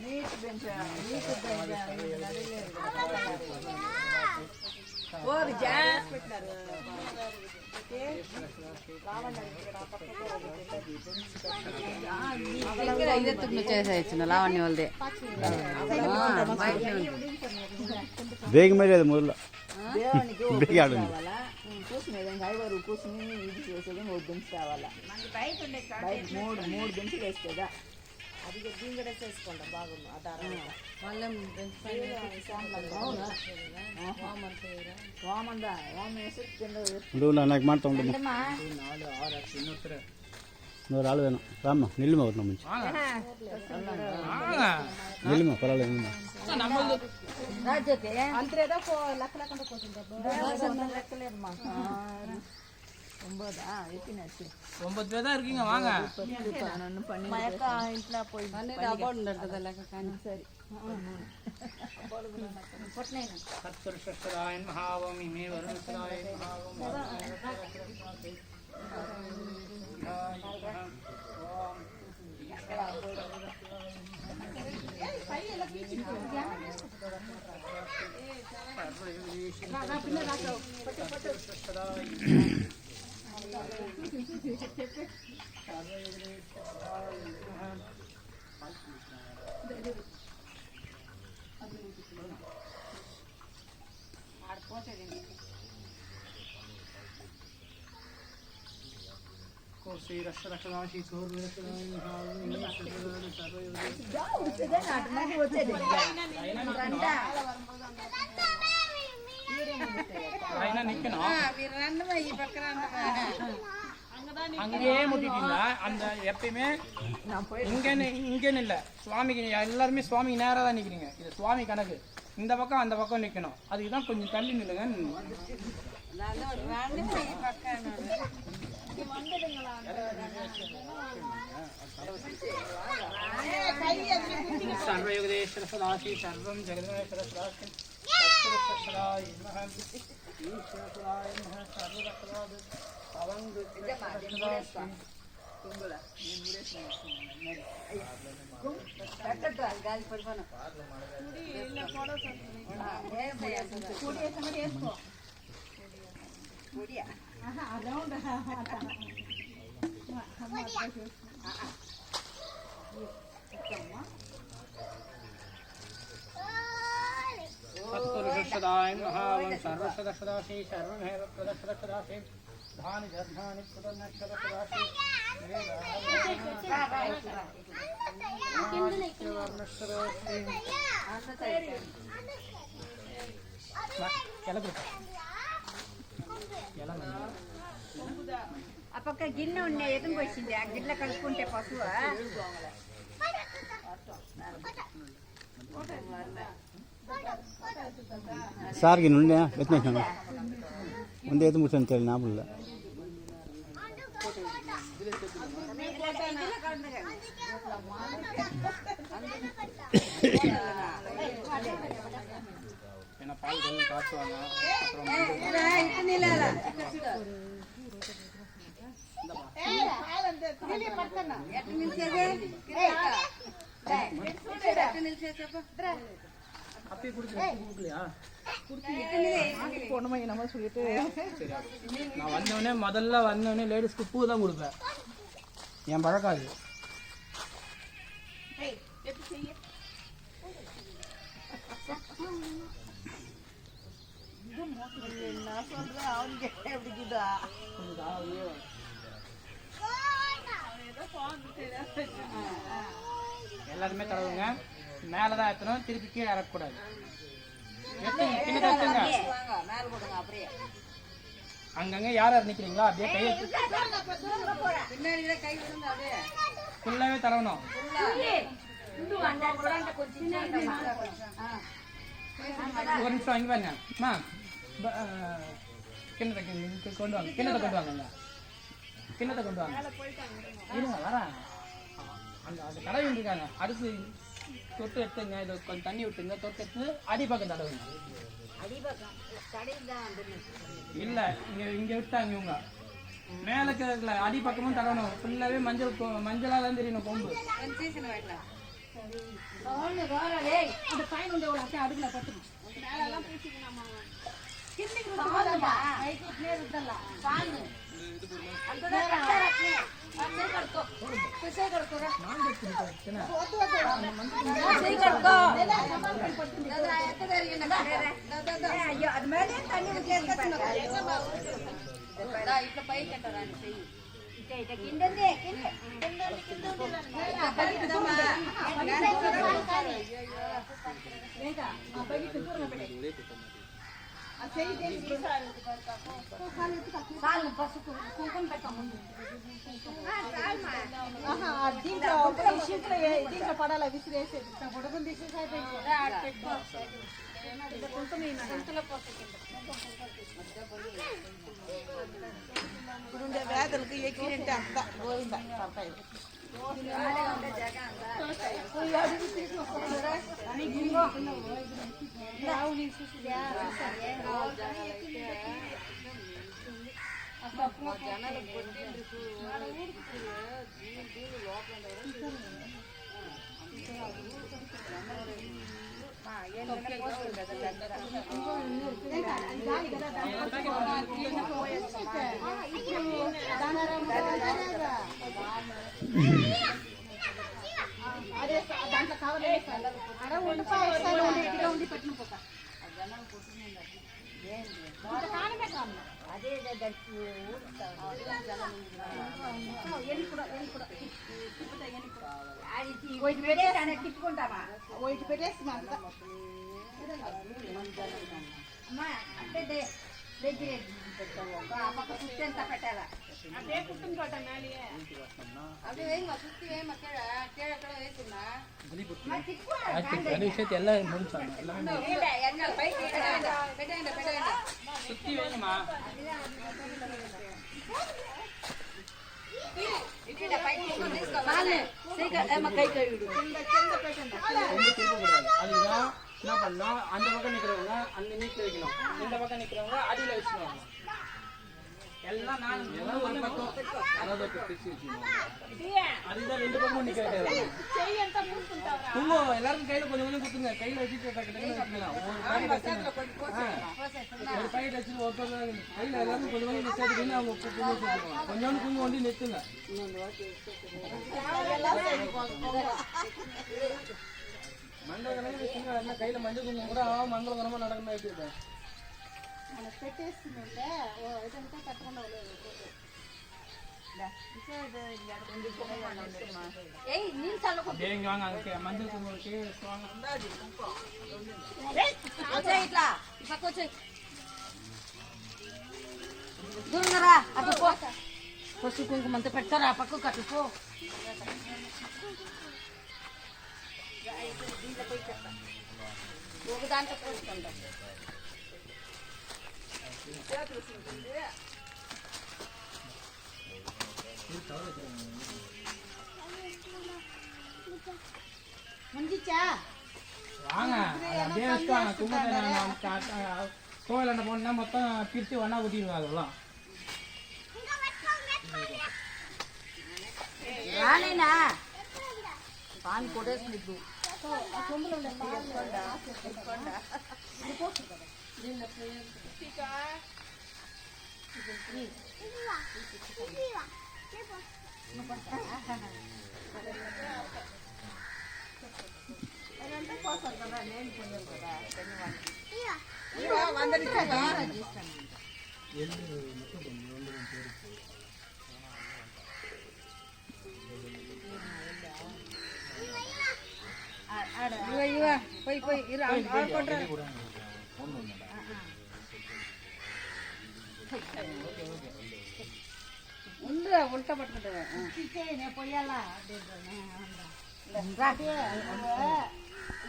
NEET bench ஓரிஜா Lavanya వాళ్ళది బేగ మరి అది మొదలు దేవునికి కూర్చుని విధంగా ఐవరు కూర్చుని ఇది చేసేది 3 బెంచ్ కావాలా మూడు బెంచ్లు వేస్తుందా అది దీని కూడా చేసుకుంటా బాగుంది నాకు ಮಾಡ್ತಾ இன்னொரு ஆள் வேணும் ராமா நில்லுமா வரணும் ಮುಂಚೆ நில்லுமா பரவாயில்ல ஒன்பது பேர் தான் இருக்கீங்க வாங்க அங்கேயே முட்டிட்டீங்களா? அந்த எப்பயுமே இங்கன்னு இல்லை, சுவாமிக்கு எல்லாருமே சுவாமிக்கு நேராக தான் நிற்கிறீங்க. இது சுவாமி கணக்கு. இந்த பக்கம் அந்த பக்கம் நிற்கணும். அதுக்குதான் கொஞ்சம் தள்ளி நில்லுங்க. சர்வயுகதேஸ்வர சதாசி சர்வம் ஜெகதேஸ்வர சதாசி சத்புருஷராய நமஹ ஈஸ்வராய நமஹ சர்வரக்ஷராது அவங்கு துங்குல గాలి పడిపోను सत्पुरुषदाय महावं सर्वसदसदासी सर्वमेव प्रदसदसदासी धानि जर्धानि पुरनक्षरसदासी ఆ పక్క గిన్నె ఉండే ఎదుగు వచ్చింది. ఆ గిన్నె కలుపుకుంటే పశువు சார்க்கு நுண்ணே வெச்சேன் வந்து எது முடிச்சேன்னு தெரியல ஞாபகம் இல்லை. ஏன்னா பால் கொஞ்சம் காய்ச்சுவாங்க. அப்பயே கொடுக்கலையா? நான் வந்தவொடனே முதல்ல வந்தவொடனே லேடிஸ்க்கு பூ தான் கொடுப்பேன். என் பழக்கம் அது. எல்லாருமே தடவுங்க. மேலதான் ஏற்றணும், திருப்பி கீழே இறக்கக்கூடாது. அங்கங்க யார் யார் நிக்கிறீங்களா அப்படியே கையை ஃபுல்லாவே தடவணும். ஒரு நிமிஷம் இங்க பாருங்க. கிண்ணத்தை கொண்டு வாங்க. கிண்ணத்தை கொண்டு வாங்க. கிண்ணத்தை கொண்டு வாங்க. இருங்க வரேன். அந்த அது தடவி இருக்காங்க. அடுத்து தொட்டு எடுத்துங்க. இது கொஞ்சம் தண்ணி விட்டுங்க. தொட்டு எடுத்து அடிப்பக்கம் தடவுங்க. இல்ல இங்க விட்டாங்க இவங்க மேல அடிப்பக்கமும் தடவணும். ஃபுல்லாவே மஞ்சளால தெரியணும் கொம்பு. அந்த பையன் உண்டு எவ்வளோ அப்படியே அடுப்புல பட்டுரும் மேலெல்லாம் பூசிக்கலாமா கிண்டிக்கு அது மேலே தண்ணி ఇట్లా పై కట్టరాని చెయ్యి ఇట్లా ఇట్లా కిందండి పసుపు కుంకుమ పెట్టాము దీంట్లో పడాలా విసిరేసేది పొడుగుని తీసేసి ఇప్పుడుండే వేదలకు ఎక్కినంటే అంత గోవింద పడతాయి అదే దాంట్లో కావాలి ఉండి పెట్టిన పోక అదే తిప్పుకుంటావా ఒకటి పెట్టేసి అమ్మా అంటే దగ్గర పెట్టావు పక్క కుట్టి ఎంత పెట్టాలా అదే కుట్టిన చోట అది వేయమ్మా కుట్టి వేయమ్మా కేడ వేస్తున్నా விஷயத்தை எல்லாம் முடிச்சாங்க சுத்தி வேணுமா கை கழுவிடு அதுதான் என்ன பண்ணலாம் அந்த பக்கம் நிக்கிறவங்க அந்த நீட்டில் வைக்கணும் இந்த பக்கம் நிக்கிறவங்க அடியில வச்சுக்கணும் எல்லாம் நான் ஒரு பக்கம் அதாவது பிரிச்சு வச்சுக்கணும் அதுதான் ரெண்டு பக்கமும் நிக்க குங்குமம் எல்லாருக்கும் கையில கொஞ்சம் கொஞ்சம் குத்துங்க கையில வச்சுட்டு வச்சுக்கலாம் ஒரு பாக்கெட் வச்சு ஒரு கையில எல்லாரும் கொஞ்சம் கொஞ்சம் நிச்சயத்துக்கு அவங்க கொஞ்சோண்டு குங்குமம் ஒண்டி நிறுத்துங்க மங்களகரமா கையில மஞ்சள் குங்குமம் கூட மங்களகரமா நடக்கணும் ஆயிட்டு పెట్టేస్తుందంటే ఇదంతా కట్టకుండా மஞ்சள் குங்குமம் ఇట్లా పక్క వచ్చాయి దూరంగా అట్లా పో పసుపు కుంకుమ అంతా పెడతారా పక్కకు అట్లా పో ఒక దాంట్లో పోసుకుంటాం முடிஞ்சிச்சா வாங்க அப்படியே வச்சுவாங்க கும்பத்தை கோவில் போனா மொத்தம் பிரித்து ஒன்னா ஊட்டிடுவாங்க அதெல்லாம் రానేనా పాన్ కొడేసింది ఇప్పుడు పోయి పోయి ఉల్టా పట్టుకుంటా పోయాలా